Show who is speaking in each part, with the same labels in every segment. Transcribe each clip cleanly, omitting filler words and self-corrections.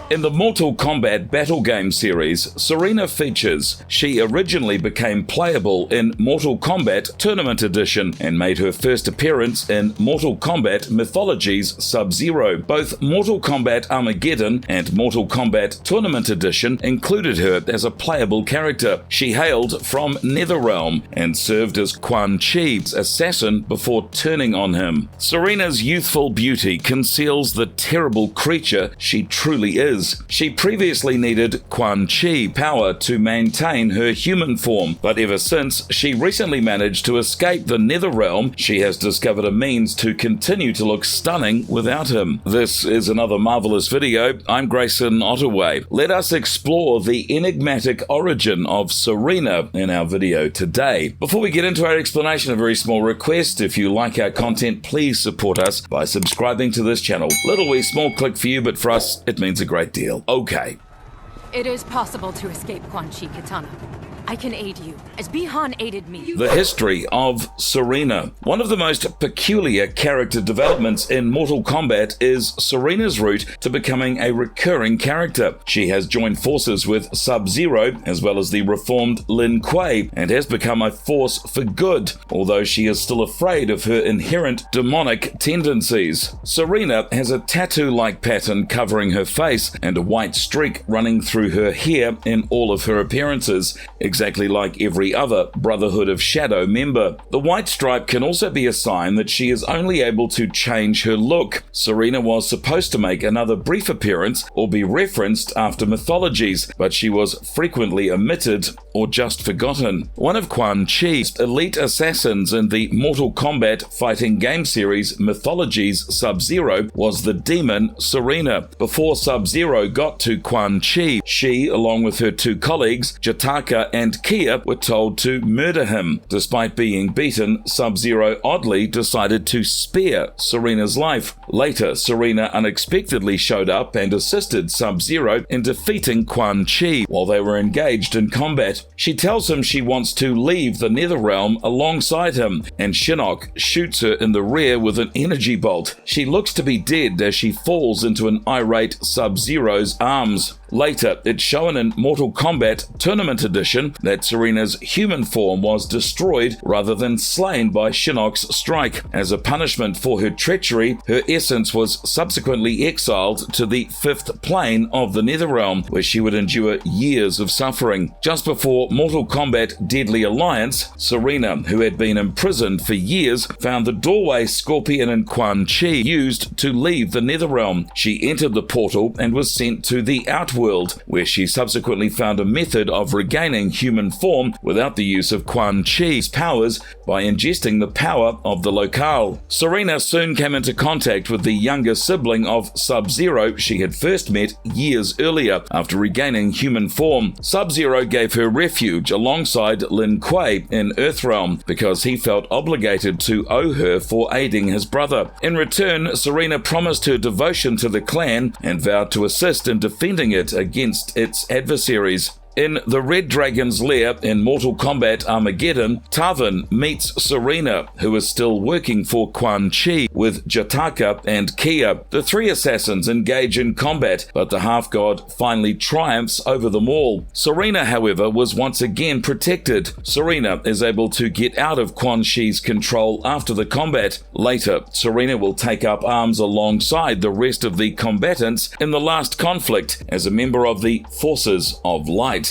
Speaker 1: In the Mortal Kombat Battle Game series, Sareena features. She originally became playable in Mortal Kombat Tournament Edition and made her first appearance in Mortal Kombat Mythologies Sub-Zero. Both Mortal Kombat Armageddon and Mortal Kombat Tournament Edition included her as a playable character. She hailed from Netherrealm and served as Quan Chi's assassin before turning on him. Sareena's youthful beauty conceals the terrible creature she truly is. She previously needed Quan Chi power to maintain her human form, but ever since she recently managed to escape the Netherrealm, she has discovered a means to continue to look stunning without him. This is another marvelous video. I'm Grayson Ottaway. Let us explore the enigmatic origin of Sareena in our video today. Before we get into our explanation, a very small request. If you like our content, please support us by subscribing to this channel. Little wee small click for you, but for us, it means a great deal. Okay.
Speaker 2: It is possible to escape Quan Chi Katana. I can aid you, as Bihan aided me.
Speaker 1: The history of Sareena. One of the most peculiar character developments in Mortal Kombat is Sareena's route to becoming a recurring character. She has joined forces with Sub-Zero, as well as the reformed Lin Kuei, and has become a force for good, although she is still afraid of her inherent demonic tendencies. Sareena has a tattoo-like pattern covering her face and a white streak running through her hair in all of her appearances, exactly like every other Brotherhood of Shadow member. The white stripe can also be a sign that she is only able to change her look. Sareena was supposed to make another brief appearance or be referenced after Mythologies, but she was frequently omitted or just forgotten. One of Quan Chi's elite assassins in the Mortal Kombat fighting game series Mythologies Sub-Zero was the demon Sareena. Before Sub-Zero got to Quan Chi, she, along with her two colleagues, Jataka and Kia, were told to murder him. Despite being beaten, Sub-Zero oddly decided to spare Sareena's life. Later, Sareena unexpectedly showed up and assisted Sub-Zero in defeating Quan Chi while they were engaged in combat. She tells him she wants to leave the Netherrealm alongside him, and Shinnok shoots her in the rear with an energy bolt. She looks to be dead as she falls into an irate Sub-Zero's arms. Later, it's shown in Mortal Kombat Tournament Edition that Sareena's human form was destroyed rather than slain by Shinnok's strike. As a punishment for her treachery, her essence was subsequently exiled to the fifth plane of the Netherrealm, where she would endure years of suffering. Just before Mortal Kombat Deadly Alliance, Sareena, who had been imprisoned for years, found the doorway Scorpion and Quan Chi used to leave the Netherrealm. She entered the portal and was sent to the Outworld, where she subsequently found a method of regaining human form without the use of Quan Chi's powers by ingesting the power of the locale. Sareena soon came into contact with the younger sibling of Sub-Zero she had first met years earlier after regaining human form. Sub-Zero gave her refuge alongside Lin Kuei in Earthrealm because he felt obligated to owe her for aiding his brother. In return, Sareena promised her devotion to the clan and vowed to assist in defending it against its adversaries. In the Red Dragon's lair in Mortal Kombat Armageddon, Tarvin meets Sareena, who is still working for Quan Chi with Jataka and Kia. The three assassins engage in combat, but the half-god finally triumphs over them all. Sareena, however, was once again protected. Sareena is able to get out of Quan Chi's control after the combat. Later, Sareena will take up arms alongside the rest of the combatants in the last conflict as a member of the Forces of Light.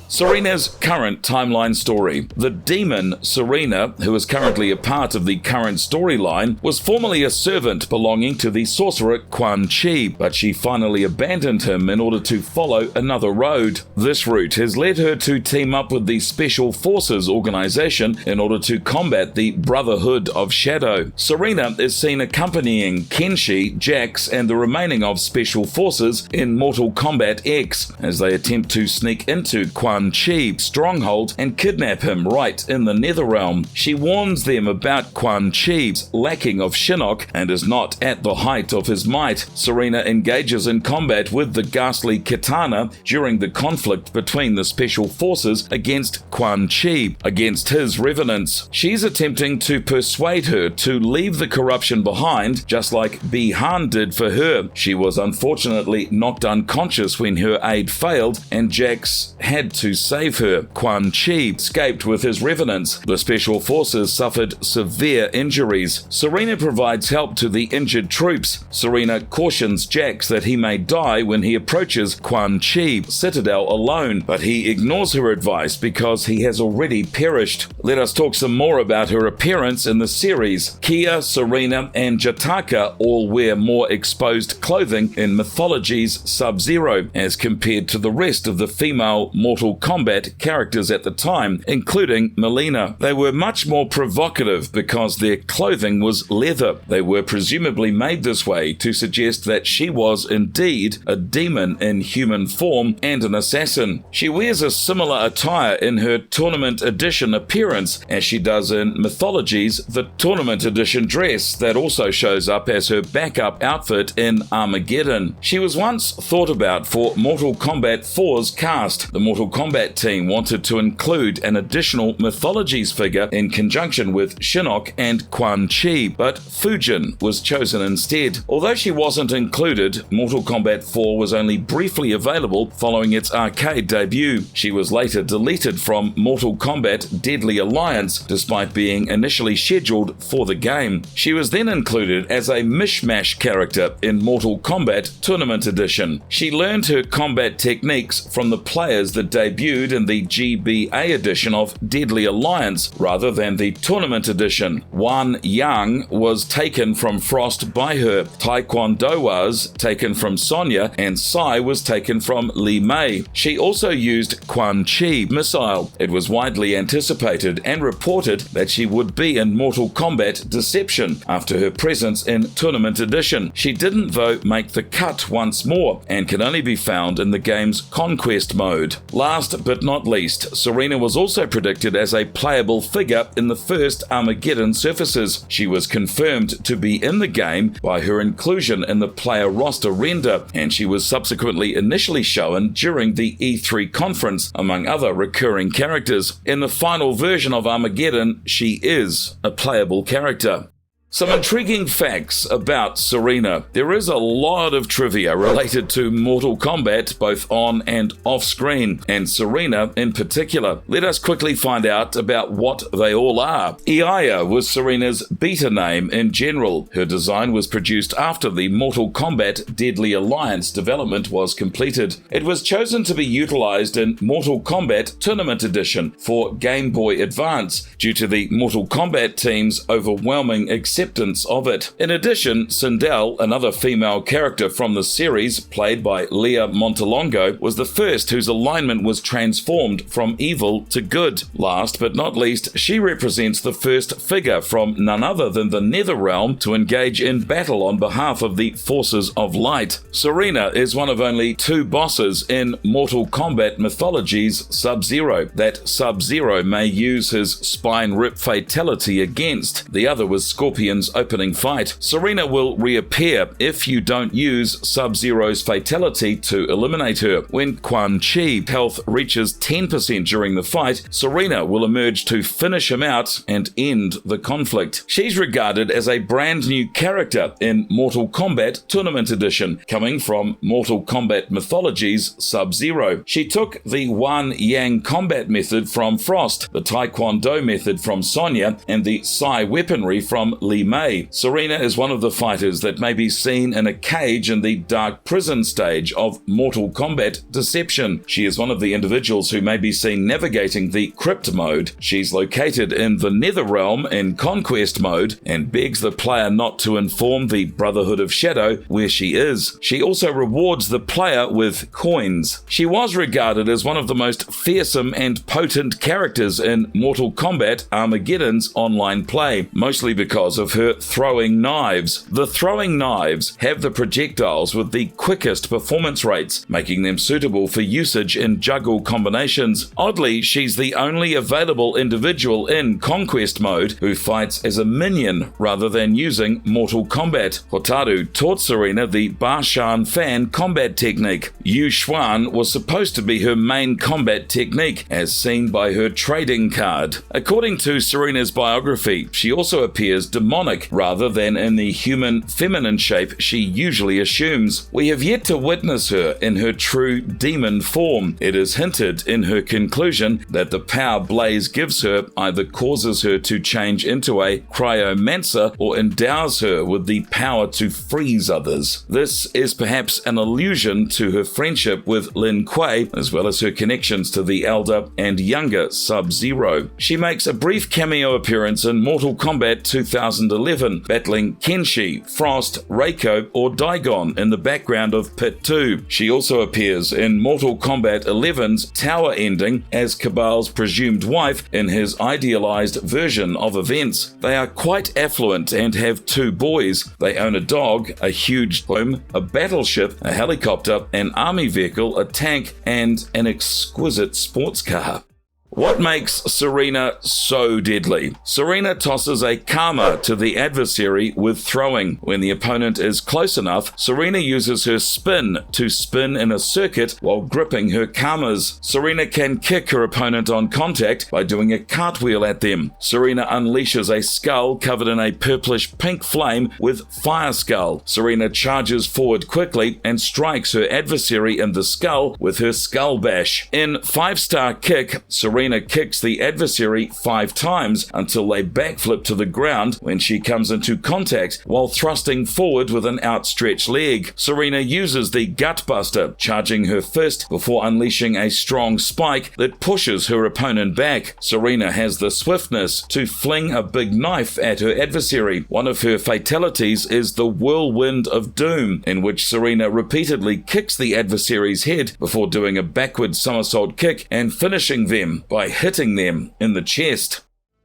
Speaker 1: Sareena's current timeline story. The demon Sareena, who is currently a part of the current storyline, was formerly a servant belonging to the sorcerer Quan Chi, but she finally abandoned him in order to follow another road. This route has led her to team up with the Special Forces organization in order to combat the Brotherhood of Shadow. Sareena is seen accompanying Kenshi, Jax, and the remaining of Special Forces in Mortal Kombat X as they attempt to sneak into Quan Quan Chi stronghold and kidnap him right in the Netherrealm. She warns them about Quan Chi's lacking of Shinnok and is not at the height of his might. Sareena engages in combat with the ghastly Kitana during the conflict between the Special Forces against Quan Chi, against his revenants. She's attempting to persuade her to leave the corruption behind, just like Bi-Han did for her. She was unfortunately knocked unconscious when her aid failed, and Jax had to save her. Quan Chi escaped with his revenants. The Special Forces suffered severe injuries. Sareena provides help to the injured troops. Sareena cautions Jax that he may die when he approaches Quan Chi Citadel alone, but he ignores her advice because he has already perished. Let us talk some more about her appearance in the series. Kia, Sareena, and Jataka all wear more exposed clothing in Mythology's Sub-Zero as compared to the rest of the female Mortal Kombat characters at the time, including Melina. They were much more provocative because their clothing was leather. They were presumably made this way to suggest that she was indeed a demon in human form and an assassin. She wears a similar attire in her Tournament Edition appearance as she does in Mythology's The Tournament Edition dress that also shows up as her backup outfit in Armageddon. She was once thought about for Mortal Kombat 4's cast. The Mortal Kombat team wanted to include an additional Mythologies figure in conjunction with Shinnok and Quan Chi, but Fujin was chosen instead. Although she wasn't included, Mortal Kombat 4 was only briefly available following its arcade debut. She was later deleted from Mortal Kombat Deadly Alliance, despite being initially scheduled for the game. She was then included as a mishmash character in Mortal Kombat Tournament Edition. She learned her combat techniques from the players that debuted in the GBA edition of Deadly Alliance rather than the Tournament Edition. Wan Yang was taken from Frost by her, Taekwondo was taken from Sonya, and Sai was taken from Li Mei. She also used Quan Chi missile. It was widely anticipated and reported that she would be in Mortal Kombat Deception after her presence in Tournament Edition. She didn't, though, make the cut once more and can only be found in the game's Conquest mode. Last but not least, Sareena was also predicted as a playable figure in the first Armageddon surfaces. She was confirmed to be in the game by her inclusion in the player roster render, and she was subsequently initially shown during the E3 conference, among other recurring characters. In the final version of Armageddon, she is a playable character. Some intriguing facts about Sareena. There is a lot of trivia related to Mortal Kombat, both on and off screen, and Sareena in particular. Let us quickly find out about what they all are. Iaya was Sareena's beta name in general. Her design was produced after the Mortal Kombat Deadly Alliance development was completed. It was chosen to be utilized in Mortal Kombat Tournament Edition for Game Boy Advance due to the Mortal Kombat team's overwhelming acceptance of it. In addition, Sindel, another female character from the series, played by Leah Montalongo, was the first whose alignment was transformed from evil to good. Last but not least, she represents the first figure from none other than the Netherrealm to engage in battle on behalf of the Forces of Light. Sareena is one of only two bosses in Mortal Kombat Mythology's Sub-Zero that Sub-Zero may use his spine rip fatality against. The other was Scorpion's opening fight. Sareena will reappear if you don't use Sub-Zero's fatality to eliminate her. When Quan Chi health reaches 10% during the fight, Sareena will emerge to finish him out and end the conflict. She's regarded as a brand new character in Mortal Kombat Tournament Edition, coming from Mortal Kombat Mythology's Sub-Zero. She took the Wan Yang combat method from Frost, the Taekwondo method from Sonya, and the Sai weaponry from Li Mei. Sareena is one of the fighters that may be seen in a cage in the Dark Prison stage of Mortal Kombat Deception. She is one of the individuals who may be seen navigating the Crypt mode. She's located in the Netherrealm in Conquest mode and begs the player not to inform the Brotherhood of Shadow where she is. She also rewards the player with coins. She was regarded as one of the most fearsome and potent characters in Mortal Kombat Armageddon's online play, mostly because of of her throwing knives. The throwing knives have the projectiles with the quickest performance rates, making them suitable for usage in juggle combinations. Oddly, she's the only available individual in Conquest mode who fights as a minion rather than using Mortal Kombat. Hotaru taught Sareena the Barshan Fan combat technique. Yu Xuan was supposed to be her main combat technique, as seen by her trading card. According to Sareena's biography, she also appears demonic rather than in the human feminine shape she usually assumes. We have yet to witness her in her true demon form. It is hinted in her conclusion that the power Blaze gives her either causes her to change into a cryomancer or endows her with the power to freeze others. This is perhaps an allusion to her friendship with Lin Kuei, as well as her connections to the elder and younger Sub-Zero. She makes a brief cameo appearance in Mortal Kombat 2011, battling Kenshi, Frost, Reiko, or Daigon in the background of Pit 2. She also appears in Mortal Kombat 11's tower ending as Cabal's presumed wife in his idealized version of events. They are quite affluent and have 2 boys. They own a dog, a huge home, a battleship, a helicopter, an army vehicle, a tank, and an exquisite sports car. What makes Sareena so deadly? Sareena tosses a karma to the adversary with throwing. When the opponent is close enough, Sareena uses her spin to spin in a circuit while gripping her karmas. Sareena can kick her opponent on contact by doing a cartwheel at them. Sareena unleashes a skull covered in a purplish pink flame with Fire Skull. Sareena charges forward quickly and strikes her adversary in the skull with her Skull Bash. In 5-star Kick, Sareena kicks the adversary 5 times until they backflip to the ground when she comes into contact while thrusting forward with an outstretched leg. Sareena uses the Gutbuster, charging her fist before unleashing a strong spike that pushes her opponent back. Sareena has the swiftness to fling a big knife at her adversary. One of her fatalities is the Whirlwind of Doom, in which Sareena repeatedly kicks the adversary's head before doing a backward somersault kick and finishing them by hitting them in the chest.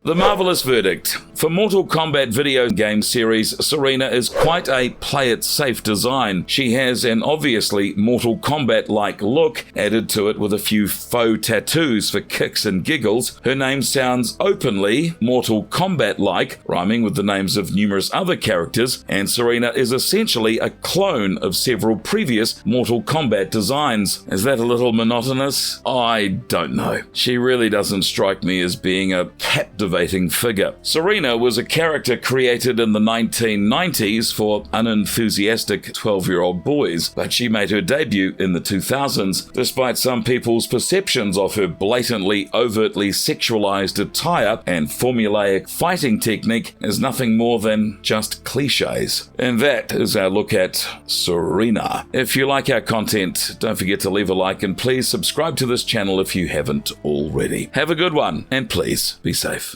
Speaker 1: The marvelous verdict. For Mortal Kombat video game series, Sareena is quite a play-it-safe design. She has an obviously Mortal Kombat-like look, added to it with a few faux tattoos for kicks and giggles. Her name sounds openly Mortal Kombat-like, rhyming with the names of numerous other characters, and Sareena is essentially a clone of several previous Mortal Kombat designs. Is that a little monotonous? I don't know. She really doesn't strike me as being a captivating figure. Sareena was a character created in the 1990s for unenthusiastic 12-year-old boys, but she made her debut in the 2000s. Despite some people's perceptions of her blatantly, overtly sexualized attire and formulaic fighting technique as nothing more than just cliches. And that is our look at Sareena. If you like our content, don't forget to leave a like and please subscribe to this channel if you haven't already. Have a good one, and please be safe.